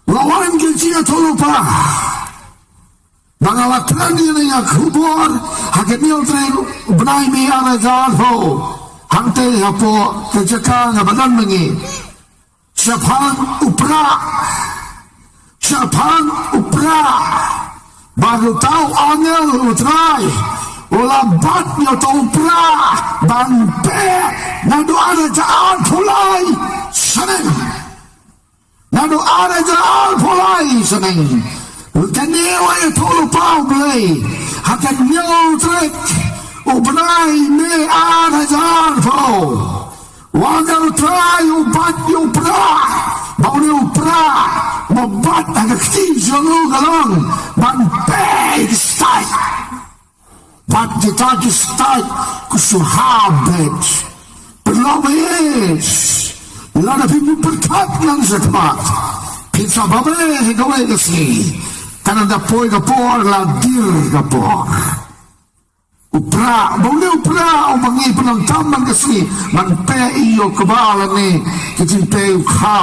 lawan ke Jingiathuhlypa bangalatan ni yang kubur haket militer benai mi ana jalho hante hapo kejaka ngabadan mengi shaphang upra baru tahu angel utrai ulabat nyo to upra bangpe nado ana jaan pulai saneng nado ana jaan pulai saneng Kaniwa Jingiathuhlypa blay hakan nyaw trek ubray me ana jarfo wagal try ubat upra bauli upra mabat agak tijolo galong ban pay start but the target start kusuhabet belobes lana people berkat lang zakmat pizza babe gawe kasi kananda poy kapor la dir kapor upra bauli upra umangi penang tamang kasi man pe iyo kabala ni kitin pe ukha